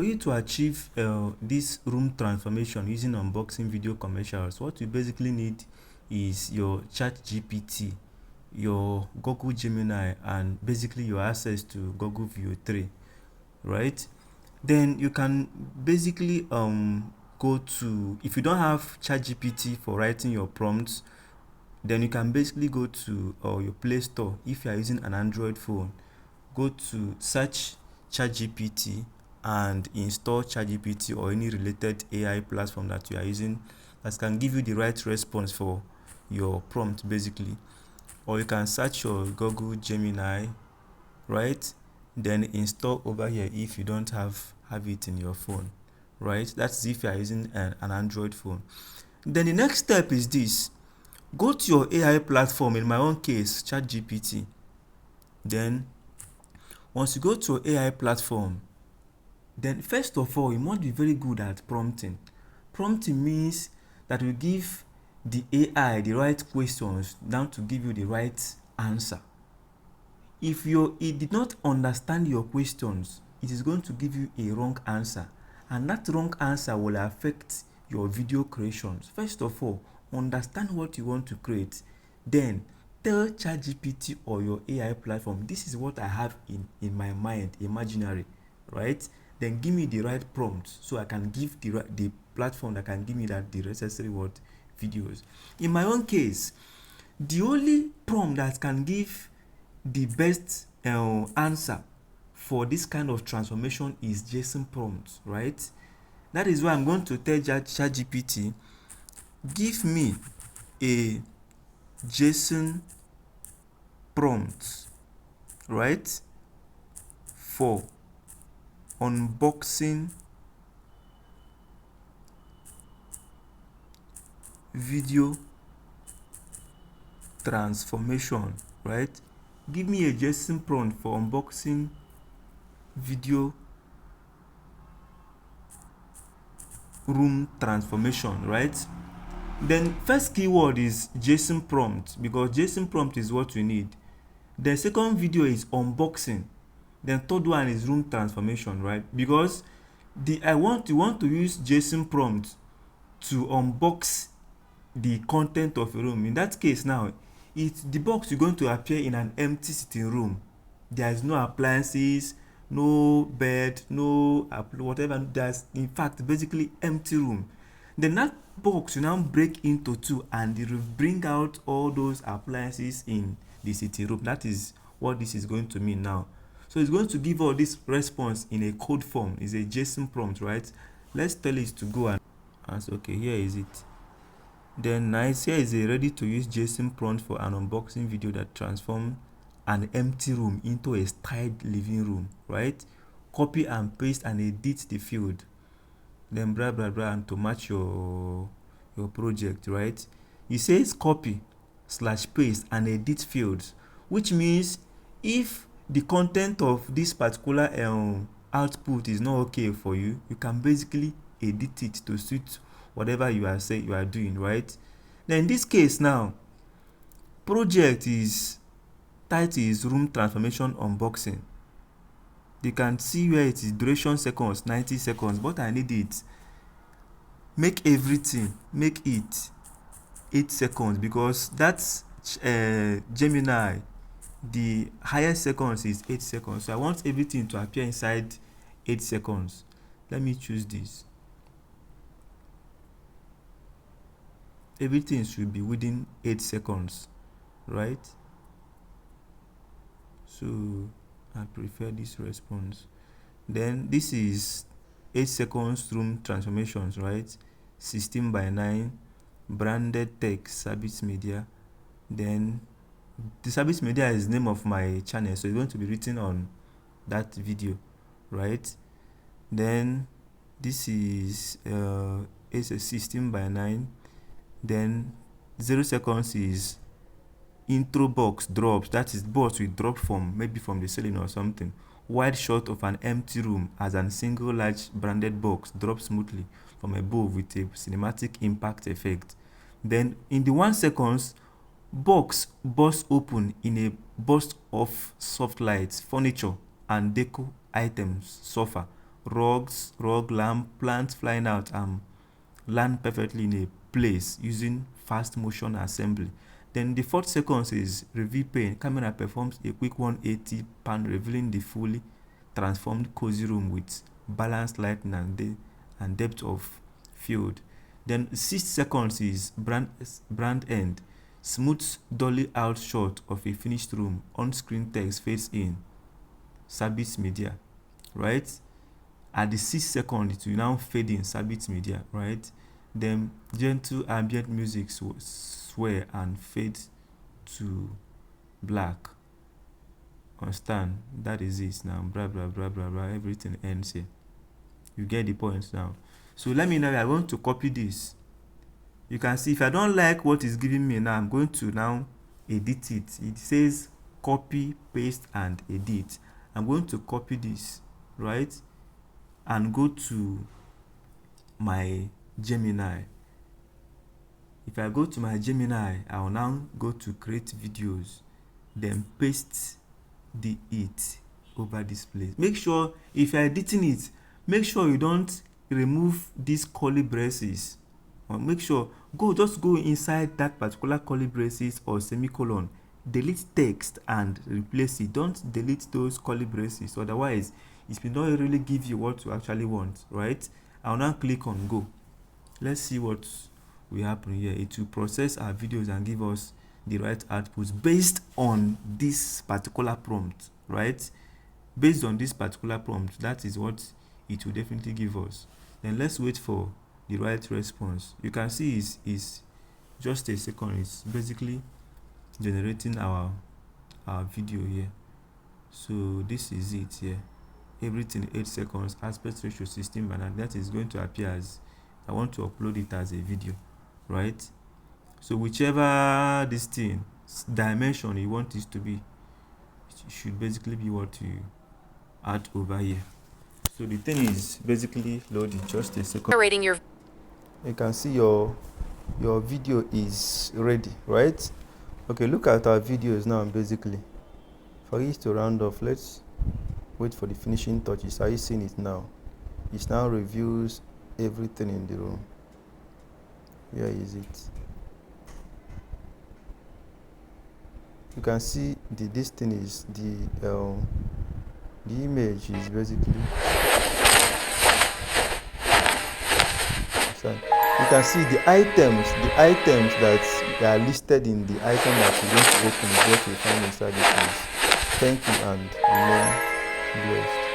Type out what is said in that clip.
for you to achieve this room transformation using unboxing video commercials, what you basically need is your ChatGPT, your Google Gemini, and basically your access to Google Veo 3, right? Then you can basically go to, if you don't have ChatGPT for writing your prompts, then you can basically go to your Play Store. If you are using an Android phone, go to search ChatGPT and install ChatGPT or any related AI platform that you are using that can give you the right response for your prompt basically. Or you can search your Google Gemini, right? Then install over here if you don't have it in your phone, right? That's if you are using an Android phone. Then the next step is this: go to your AI platform, in my own case ChatGPT. Then once you go to your AI platform, then first of all you must be very good at prompting. Prompting means that you give the AI the right questions down to give you the right answer. If it did not understand your questions, it is going to give you a wrong answer, and that wrong answer will affect your video creations. First of all, understand what you want to create, then tell ChatGPT or your AI platform, this is what I have in my mind, imaginary, right? Then give me the right prompts so I can give the platform that can give me the necessary videos. In my own case, the only prompt that can give the best answer for this kind of transformation is JSON prompt, right? That is why I'm going to tell ChatGPT, give me a JSON prompt, right, for unboxing video transformation, right? Give me a JSON prompt for unboxing video room transformation, right? Then first keyword is JSON prompt, because JSON prompt is what we need. The second video is unboxing. Then third one is room transformation, right? Because you want to use JSON prompt to unbox the content of a room. In that case now, the box is going to appear in an empty sitting room. There is no appliances, no bed, no whatever. There's in fact basically empty room. Then that box will now break into two and it will bring out all those appliances in the sitting room. That is what this is going to mean now. So it's going to give all this response in a code form. It's a JSON prompt, right? Let's tell it to go and answer. Okay, here is it. Then nice, here is a ready to use JSON prompt for an unboxing video that transforms an empty room into a styled living room, right? Copy and paste and edit the field, then blah blah blah, and to match your project, right? It says copy / paste and edit fields, which means if the content of this particular output is not okay for you, you can basically edit it to suit whatever you are doing, right? Then in this case now, project is title is room transformation unboxing. You can see where it is duration seconds, 90 seconds, but I need it. Make it 8 seconds, because that's Gemini, the highest seconds is 8 seconds. So I want everything to appear inside 8 seconds. Let me choose this. Everything should be within 8 seconds, right? So I prefer this response. Then this is 8 seconds room transformations, right? 16:9, branded text, service media. Then the service media is the name of my channel, so it's going to be written on that video, right? Then this is it's a 16:9. Then 0 seconds is intro box drops, that is box will drop from maybe from the ceiling or something. Wide shot of an empty room as a single large branded box drops smoothly from above with a cinematic impact effect. Then in the 1 seconds, box bursts open in a burst of soft lights, furniture and deco items, sofa, rug, lamp, plants flying out, land perfectly in a place using fast motion assembly. Then the 4 seconds is review pane. Camera performs a quick 180 pan, revealing the fully transformed cozy room with balanced lighting and depth of field. Then 6 seconds is brand end. Smooth dolly out shot of a finished room. On-screen text fades in. Sabit media, right? At the 6 seconds, it will now fade in Sabit media, right? Then gentle ambient music sway and fade to black. Understand? That is it now. Blah blah blah blah blah. Everything ends here. You get the point now. So let me know. I want to copy this. You can see if I don't like what is giving me now, I'm going to now edit it. It says copy, paste, and edit. I'm going to copy this, right? And go to my Gemini. If I go to my Gemini, I will now go to create videos, then paste the it over this place. Make sure if you're editing it, make sure you don't remove these curly braces. Or make sure just go inside that particular curly braces or semicolon, delete text and replace it. Don't delete those curly braces, otherwise it will not really give you what you actually want, right? I'll now click on go. Let's see what will happen here. It will process our videos and give us the right outputs based on this particular prompt, right? Based on this particular prompt, that is what it will definitely give us. Then let's wait for the right response. You can see is just a second. It's basically generating our video here. So this is it here. Everything 8 seconds, aspect ratio 16, and that is going to appear as I want to upload it as a video, right? So whichever this thing dimension you want this to be, it should basically be what you add over here. So the thing is basically loading. Just a second. You can see your video is ready, right? Okay, look at our videos now. Basically, for it to round off, let's wait for the finishing touches. Are you seeing it now? It now reviews everything in the room. Where is it? You can see this thing is the image is basically. You can see the items that are listed in the item that you're going to open is what you find inside this place. Thank you and remain blessed.